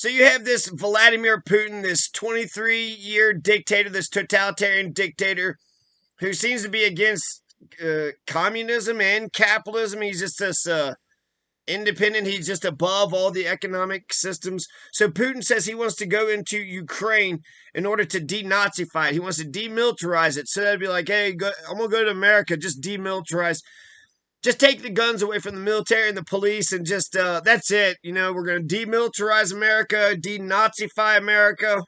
So you have this Vladimir Putin, this 23-year dictator, this totalitarian dictator who seems to be against communism and capitalism. He's just this independent. He's just above all the economic systems. So Putin says he wants to go into Ukraine in order to denazify it. He wants to demilitarize it. So that'd be like, hey, I'm going to go to America, just demilitarize. Just take the guns away from the military and the police and just, that's it. You know, we're going to demilitarize America, denazify America.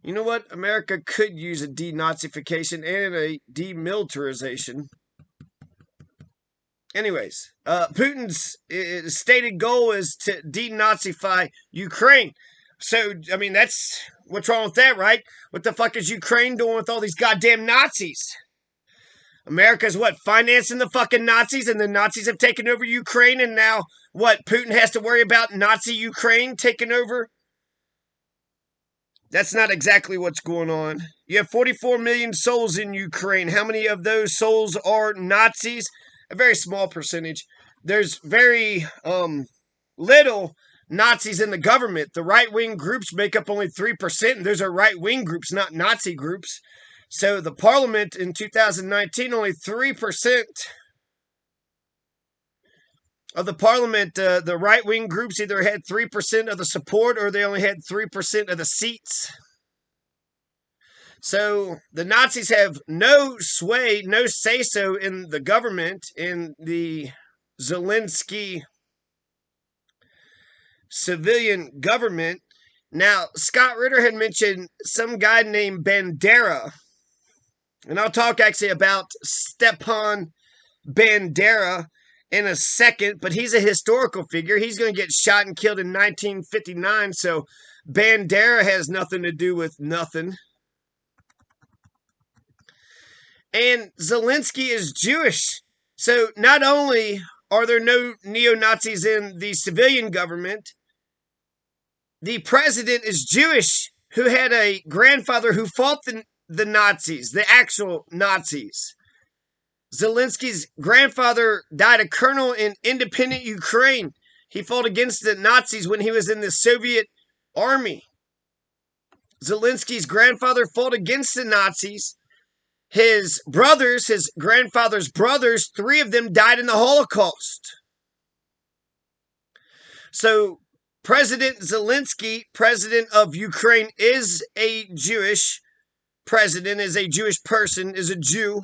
You know what? America could use a denazification and a demilitarization. Anyways, Putin's stated goal is to denazify Ukraine. So, I mean, what's wrong with that, right? What the fuck is Ukraine doing with all these goddamn Nazis? America's financing the fucking Nazis, and the Nazis have taken over Ukraine, and now Putin has to worry about Nazi Ukraine taking over? That's not exactly what's going on. You have 44 million souls in Ukraine. How many of those souls are Nazis? A very small percentage. There's very little Nazis in the government. The right-wing groups make up only 3%, and those are right-wing groups, not Nazi groups. So the parliament in 2019, only 3% of the parliament, the right-wing groups either had 3% of the support or they only had 3% of the seats. So the Nazis have no sway, no say-so in the government, in the Zelensky civilian government. Now, Scott Ritter had mentioned some guy named Bandera. And I'll talk actually about Stepan Bandera in a second, but he's a historical figure. He's going to get shot and killed in 1959, so Bandera has nothing to do with nothing. And Zelensky is Jewish. So not only are there no neo-Nazis in the civilian government, the president is Jewish, who had a grandfather who fought the Nazis, the actual Nazis. Zelensky's grandfather died a colonel in independent Ukraine. He fought against the Nazis when he was in the Soviet army. Zelensky's grandfather fought against the Nazis. His brothers, his grandfather's brothers, 3 of them died in the Holocaust. So President Zelensky, president of Ukraine, is a Jewish president, is a Jewish person, is a Jew.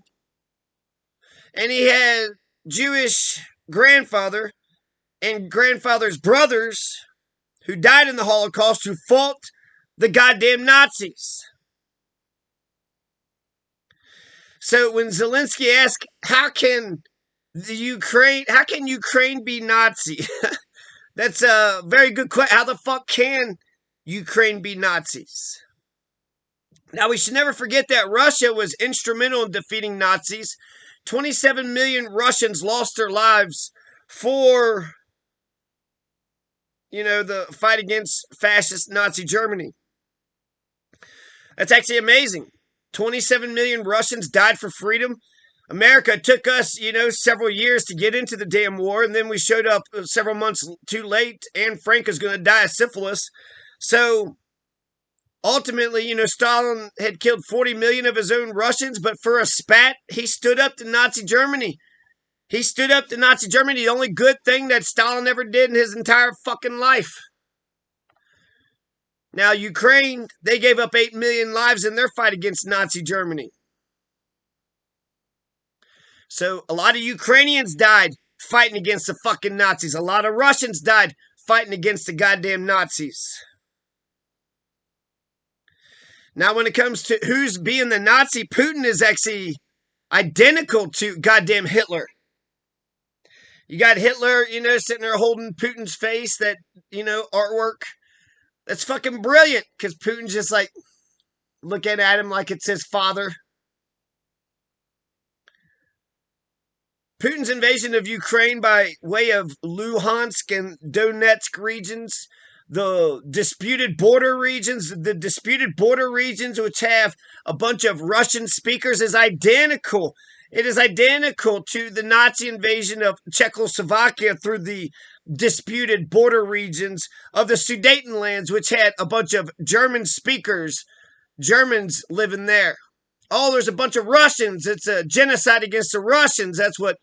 And he had Jewish grandfather and grandfather's brothers who died in the Holocaust, who fought the goddamn Nazis. So when Zelensky asked, how can Ukraine be Nazi? That's a very good question. How the fuck can Ukraine be Nazis? Now, we should never forget that Russia was instrumental in defeating Nazis. 27 million Russians lost their lives for, the fight against fascist Nazi Germany. That's actually amazing. 27 million Russians died for freedom. America took us, several years to get into the damn war, and then we showed up several months too late. Anne Frank is going to die of syphilis. So ultimately, Stalin had killed 40 million of his own Russians, but for a spat, he stood up to Nazi Germany. He stood up to Nazi Germany, the only good thing that Stalin ever did in his entire fucking life. Now, Ukraine, they gave up 8 million lives in their fight against Nazi Germany. So, a lot of Ukrainians died fighting against the fucking Nazis. A lot of Russians died fighting against the goddamn Nazis. Now, when it comes to who's being the Nazi, Putin is actually identical to goddamn Hitler. You got Hitler, sitting there holding Putin's face, that, artwork. That's fucking brilliant, because Putin's just like looking at him like it's his father. Putin's invasion of Ukraine by way of Luhansk and Donetsk regions, the disputed border regions which have a bunch of Russian speakers, is identical. It is identical to the Nazi invasion of Czechoslovakia through the disputed border regions of the Sudetenlands, which had a bunch of German speakers, Germans living there. Oh, there's a bunch of Russians. It's a genocide against the Russians. That's what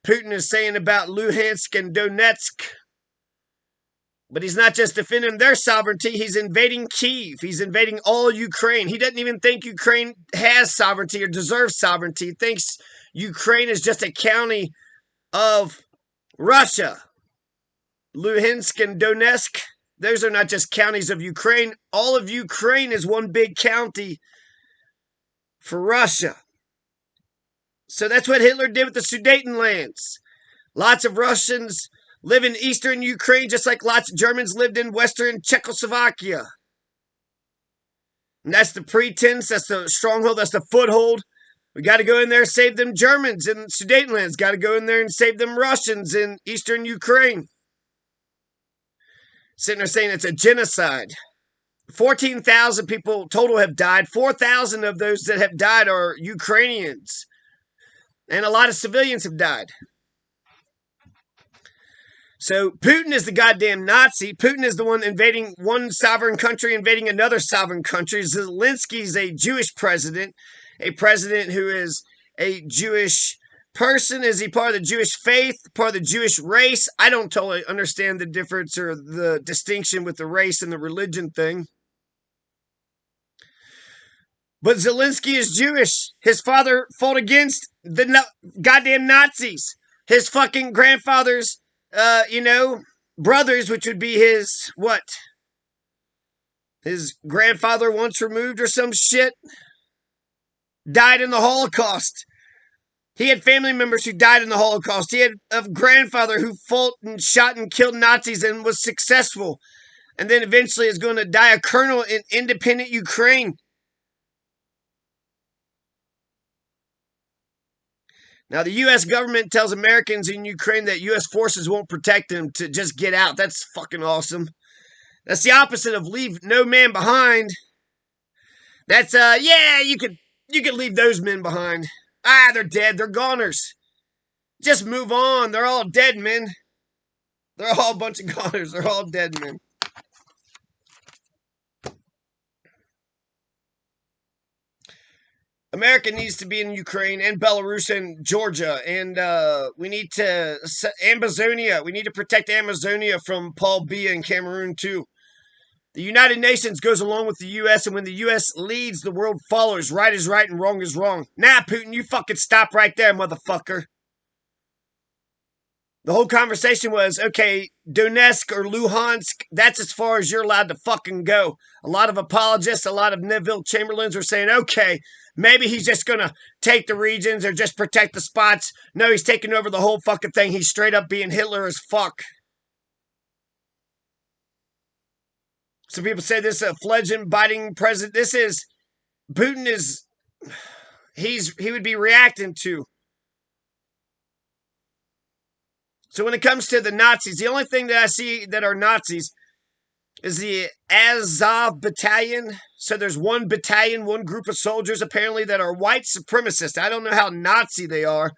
Putin is saying about Luhansk and Donetsk. But he's not just defending their sovereignty, he's invading Kyiv. He's invading all Ukraine. He doesn't even think Ukraine has sovereignty or deserves sovereignty. He thinks Ukraine is just a county of Russia. Luhansk and Donetsk, those are not just counties of Ukraine. All of Ukraine is one big county for Russia. So that's what Hitler did with the Sudetenlands. Lots of Russians live in eastern Ukraine, just like lots of Germans lived in western Czechoslovakia. And that's the pretense, that's the stronghold, that's the foothold. We got to go in there and save them Germans in the Sudetenlands. Got to go in there and save them Russians in eastern Ukraine. Sitting there saying it's a genocide. 14,000 people total have died. 4,000 of those that have died are Ukrainians. And a lot of civilians have died. So Putin is the goddamn Nazi. Putin is the one invading one sovereign country, invading another sovereign country. Zelensky's a Jewish president, a president who is a Jewish person. Is he part of the Jewish faith, part of the Jewish race? I don't totally understand the difference or the distinction with the race and the religion thing. But Zelensky is Jewish. His father fought against the goddamn Nazis. His fucking grandfather's brothers, which would be his, his grandfather once removed or some shit, died in the Holocaust. He had family members who died in the Holocaust. He had a grandfather who fought and shot and killed Nazis and was successful. And then eventually is going to die a colonel in independent Ukraine. Now, the U.S. government tells Americans in Ukraine that U.S. forces won't protect them, to just get out. That's fucking awesome. That's the opposite of leave no man behind. That's, you could leave those men behind. They're dead. They're goners. Just move on. They're all dead men. They're all a bunch of goners. They're all dead men. America needs to be in Ukraine and Belarus and Georgia, and we need to Amazonia. We need to protect Amazonia from Paul Biya in Cameroon too. The United Nations goes along with the U.S., and when the U.S. leads, the world follows. Right is right and wrong is wrong. Nah, Putin, you fucking stop right there, motherfucker. The whole conversation was, okay, Donetsk or Luhansk, that's as far as you're allowed to fucking go. A lot of apologists, a lot of Neville Chamberlains were saying, okay, maybe he's just going to take the regions or just protect the spots. No, he's taking over the whole fucking thing. He's straight up being Hitler as fuck. Some people say this is a fledgling, biting president. Putin is, he would be reacting to. So when it comes to the Nazis, the only thing that I see that are Nazis is the Azov battalion. So there's one battalion, one group of soldiers apparently that are white supremacists. I don't know how Nazi they are,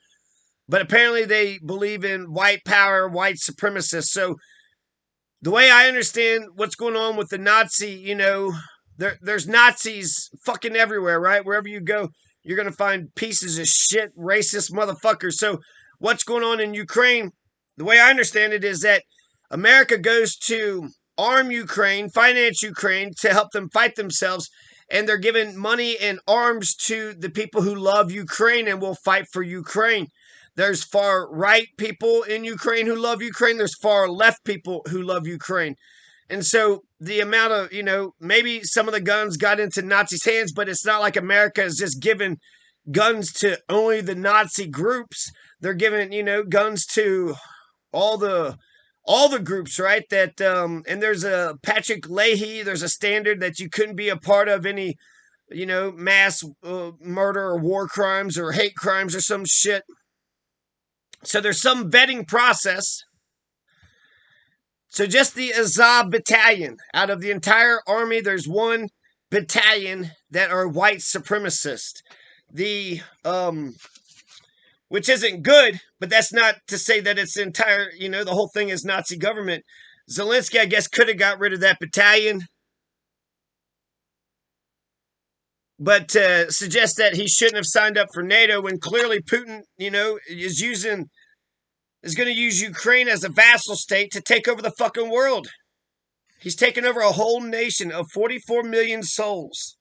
but apparently they believe in white power, white supremacists. So the way I understand what's going on with the Nazi, there's Nazis fucking everywhere, right? Wherever you go, you're going to find pieces of shit, racist motherfuckers. So what's going on in Ukraine? The way I understand it is that America goes to arm Ukraine, finance Ukraine to help them fight themselves, and they're giving money and arms to the people who love Ukraine and will fight for Ukraine. There's far right people in Ukraine who love Ukraine. There's far left people who love Ukraine. And so the amount of, maybe some of the guns got into Nazis' hands, but it's not like America is just giving guns to only the Nazi groups. They're giving, guns to all the groups, right? That and there's a Patrick Leahy, there's a standard that you couldn't be a part of any, mass murder or war crimes or hate crimes or some shit. So there's some vetting process. So just the Azov battalion, out of the entire army, there's one battalion that are white supremacists. The which isn't good, but that's not to say that it's the entire, the whole thing is Nazi government. Zelensky, I guess, could have got rid of that battalion, but suggests that he shouldn't have signed up for NATO when clearly Putin, is going to use Ukraine as a vassal state to take over the fucking world. He's taken over a whole nation of 44 million souls.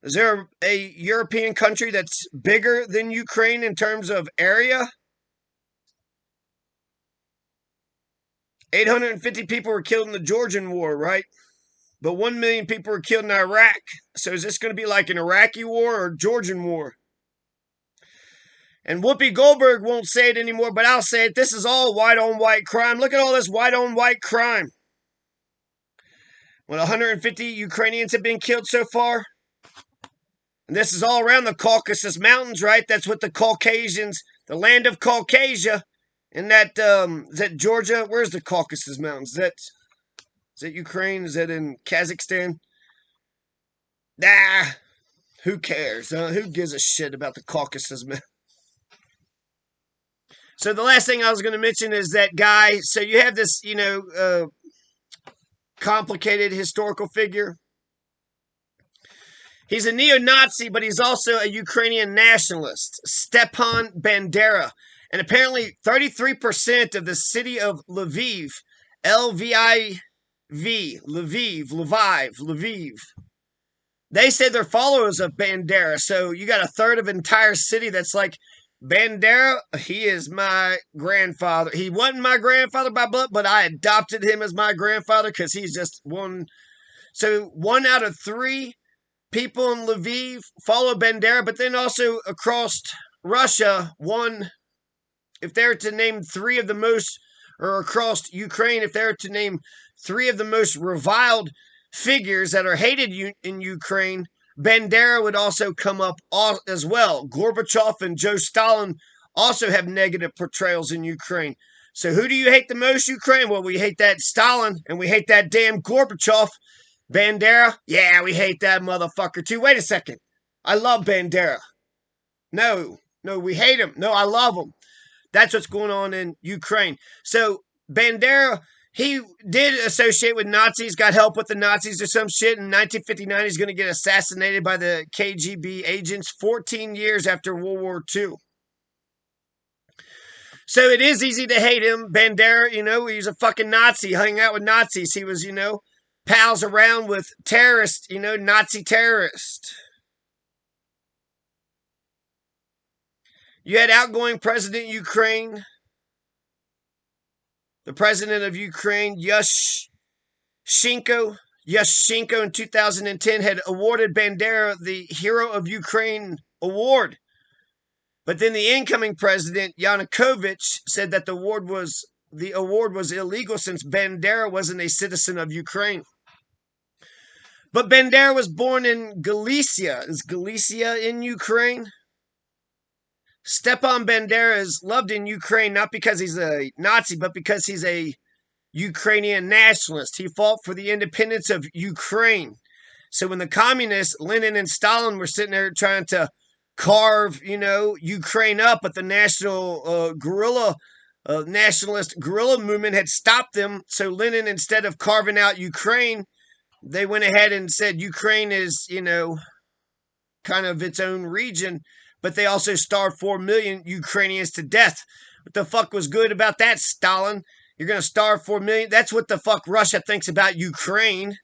Is there a European country that's bigger than Ukraine in terms of area? 850 people were killed in the Georgian war, right? But 1 million people were killed in Iraq. So is this going to be like an Iraqi war or Georgian war? And Whoopi Goldberg won't say it anymore, but I'll say it. This is all white-on-white crime. Look at all this white-on-white crime. When 150 Ukrainians have been killed so far. And this is all around the Caucasus Mountains, right? That's what the Caucasians, the land of Caucasia, and that, is that Georgia? Where's the Caucasus Mountains? Is that Ukraine? Is that in Kazakhstan? Who cares? Who gives a shit about the Caucasus Mountains? So the last thing I was going to mention is that guy. So you have this, complicated historical figure. He's a neo-Nazi, but he's also a Ukrainian nationalist, Stepan Bandera. And apparently 33% of the city of Lviv, L-V-I-V, Lviv, they say they're followers of Bandera. So you got a third of an entire city that's like, Bandera, he is my grandfather. He wasn't my grandfather by blood, but I adopted him as my grandfather because he's just one. So 1 out of 3 people in Lviv follow Bandera, but then also across Russia, if they're to name 3 of the most, or across Ukraine, if they're to name 3 of the most reviled figures that are hated in Ukraine, Bandera would also come up as well. Gorbachev and Joe Stalin also have negative portrayals in Ukraine. So who do you hate the most, Ukraine? Well, we hate that Stalin, and we hate that damn Gorbachev. Bandera? Yeah, we hate that motherfucker too. Wait a second. I love Bandera. No, we hate him. No, I love him. That's what's going on in Ukraine. So Bandera, he did associate with Nazis, got help with the Nazis or some shit. In 1959, he's going to get assassinated by the KGB agents 14 years after World War II. So it is easy to hate him. Bandera, he's a fucking Nazi, hung out with Nazis. He was, pals around with terrorists, Nazi terrorists. You had outgoing president of Ukraine, the president of Ukraine, Yushchenko in 2010 had awarded Bandera the Hero of Ukraine award. But then the incoming president, Yanukovych, said that the award was illegal since Bandera wasn't a citizen of Ukraine. But Bandera was born in Galicia. Is Galicia in Ukraine? Stepan Bandera is loved in Ukraine not because he's a Nazi, but because he's a Ukrainian nationalist. He fought for the independence of Ukraine. So when the communists, Lenin and Stalin, were sitting there trying to carve, Ukraine up, but the nationalist guerrilla movement had stopped them. So Lenin, instead of carving out Ukraine, they went ahead and said Ukraine is, kind of its own region. But they also starved 4 million Ukrainians to death. What the fuck was good about that, Stalin? You're going to starve 4 million? That's what the fuck Russia thinks about Ukraine.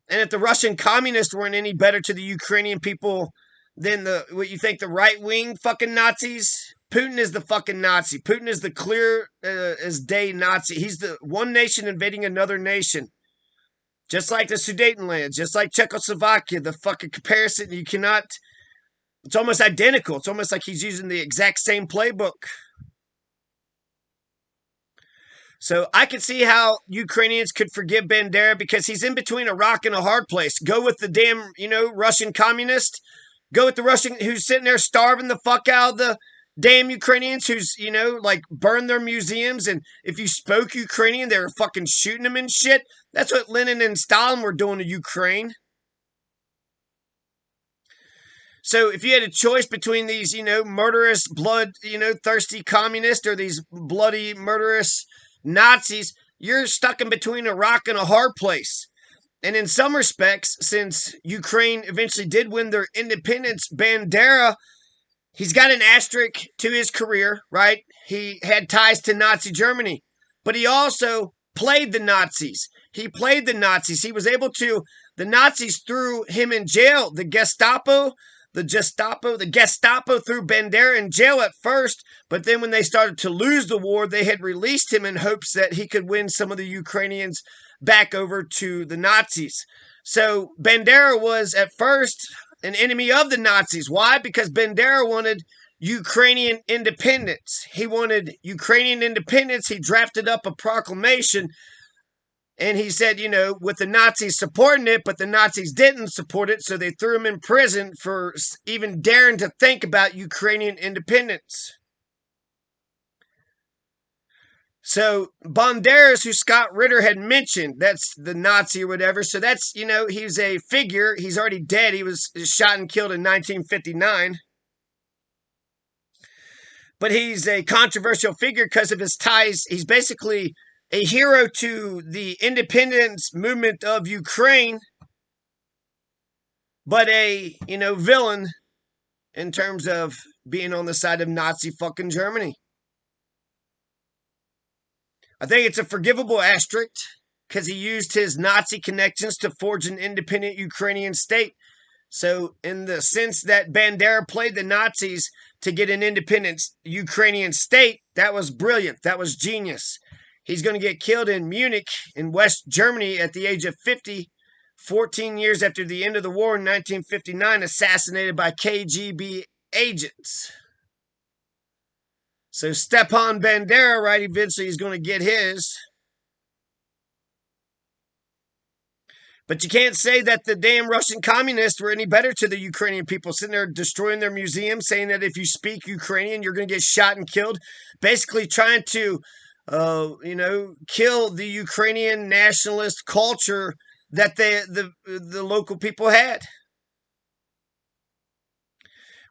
And if the Russian communists weren't any better to the Ukrainian people than what you think the right-wing fucking Nazis, Putin is the fucking Nazi. Putin is the clear as day Nazi. He's the one nation invading another nation. Just like the Sudetenland, just like Czechoslovakia, the fucking comparison, you cannot... It's almost identical. It's almost like he's using the exact same playbook. So I can see how Ukrainians could forgive Bandera because he's in between a rock and a hard place. Go with the damn, Russian communist. Go with the Russian who's sitting there starving the fuck out of the damn Ukrainians who's, burn their museums. And if you spoke Ukrainian, they were fucking shooting them and shit. That's what Lenin and Stalin were doing to Ukraine. So if you had a choice between these, murderous, blood, thirsty communists or these bloody, murderous Nazis, you're stuck in between a rock and a hard place. And in some respects, since Ukraine eventually did win their independence, Bandera, he's got an asterisk to his career, right? He had ties to Nazi Germany, but he also played the Nazis. He played the Nazis. He was able to, the Nazis threw him in jail. The Gestapo threw Bandera in jail at first, but then when they started to lose the war, they had released him in hopes that he could win some of the Ukrainians back over to the Nazis. So Bandera was at first an enemy of the Nazis. Why? Because Bandera wanted Ukrainian independence. He wanted Ukrainian independence. He drafted up a proclamation and he said, with the Nazis supporting it, but the Nazis didn't support it, so they threw him in prison for even daring to think about Ukrainian independence. So Banderas, who Scott Ritter had mentioned, that's the Nazi or whatever. So that's, he's a figure. He's already dead. He was shot and killed in 1959. But he's a controversial figure because of his ties. He's basically a hero to the independence movement of Ukraine, but a, villain in terms of being on the side of Nazi fucking Germany. I think it's a forgivable asterisk because he used his Nazi connections to forge an independent Ukrainian state. So in the sense that Bandera played the Nazis to get an independent Ukrainian state, that was brilliant. That was genius. He's going to get killed in Munich in West Germany at the age of 50, 14 years after the end of the war in 1959, assassinated by KGB agents. So Stepan Bandera, right, eventually he's going to get his. But you can't say that the damn Russian communists were any better to the Ukrainian people, sitting there destroying their museum, saying that if you speak Ukrainian, you're going to get shot and killed. Basically trying to, kill the Ukrainian nationalist culture that the local people had.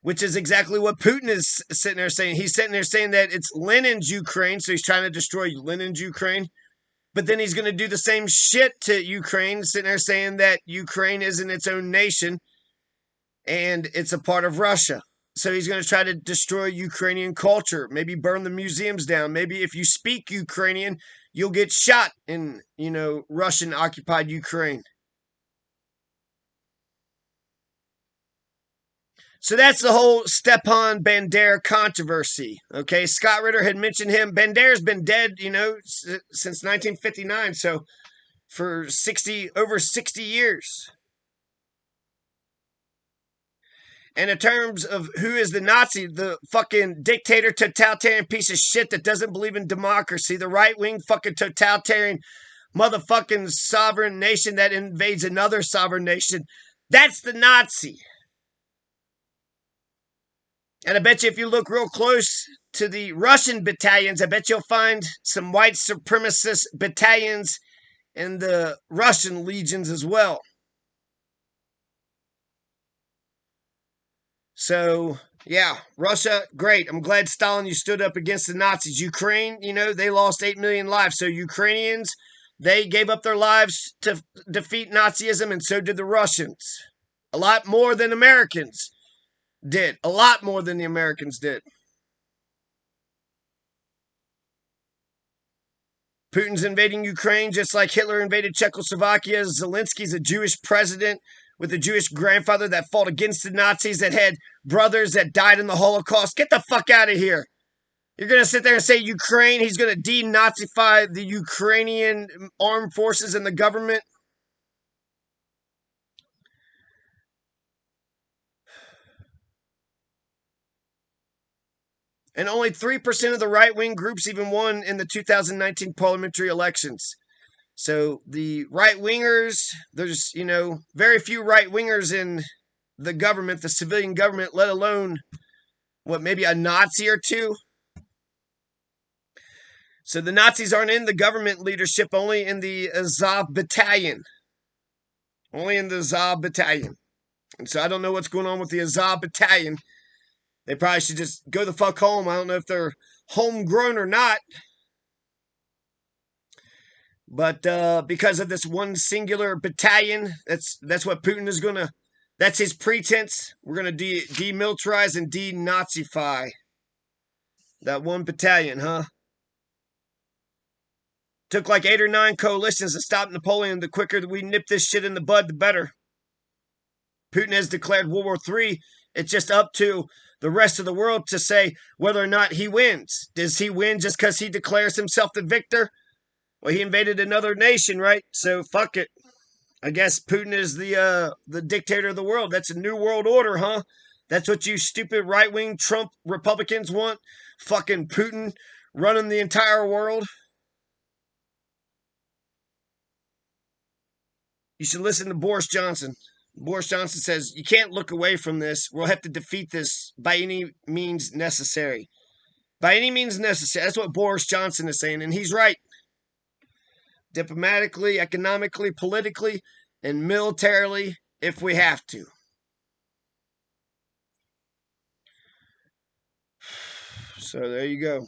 Which is exactly what Putin is sitting there saying. He's sitting there saying that it's Lenin's Ukraine, so he's trying to destroy Lenin's Ukraine. But then he's going to do the same shit to Ukraine, sitting there saying that Ukraine isn't its own nation and it's a part of Russia. So he's going to try to destroy Ukrainian culture, maybe burn the museums down. Maybe if you speak Ukrainian, you'll get shot in, Russian-occupied Ukraine. So that's the whole Stepan Bandera controversy. Okay, Scott Ritter had mentioned him. Bandera's been dead, since 1959, so for over 60 years. And in terms of who is the Nazi, the fucking dictator, totalitarian piece of shit that doesn't believe in democracy, the right-wing fucking totalitarian motherfucking sovereign nation that invades another sovereign nation, that's the Nazi. And I bet you if you look real close to the Russian battalions, I bet you'll find some white supremacist battalions in the Russian legions as well. So, yeah, Russia, great. I'm glad, Stalin, you stood up against the Nazis. Ukraine, they lost 8 million lives. So Ukrainians, they gave up their lives to defeat Nazism, and so did the Russians. A lot more than Americans did. A lot more than the Americans did. Putin's invading Ukraine just like Hitler invaded Czechoslovakia. Zelensky's a Jewish president with a Jewish grandfather that fought against the Nazis, that had brothers that died in the Holocaust. Get the fuck out of here. You're going to sit there and say Ukraine, he's going to denazify the Ukrainian armed forces and the government? And only 3% of the right-wing groups even won in the 2019 parliamentary elections. So the right-wingers, there's, very few right-wingers in the government, the civilian government, let alone, maybe a Nazi or two? So the Nazis aren't in the government leadership, only in the Azov battalion. Only in the Azov battalion. And so I don't know what's going on with the Azov battalion. They probably should just go the fuck home. I don't know if they're homegrown or not. But because of this one singular battalion, that's what Putin is gonna. That's his pretense. We're gonna demilitarize and denazify that one battalion, huh? Took like 8 or 9 coalitions to stop Napoleon. The quicker that we nip this shit in the bud, the better. Putin has declared World War III. It's just up to the rest of the world to say whether or not he wins. Does he win just because he declares himself the victor? Well, he invaded another nation, right? So fuck it. I guess Putin is the dictator of the world. That's a new world order, huh? That's what you stupid right-wing Trump Republicans want? Fucking Putin running the entire world? You should listen to Boris Johnson. Boris Johnson says, you can't look away from this. We'll have to defeat this by any means necessary. By any means necessary. That's what Boris Johnson is saying, and he's right. Diplomatically, economically, politically, and militarily, if we have to. So there you go.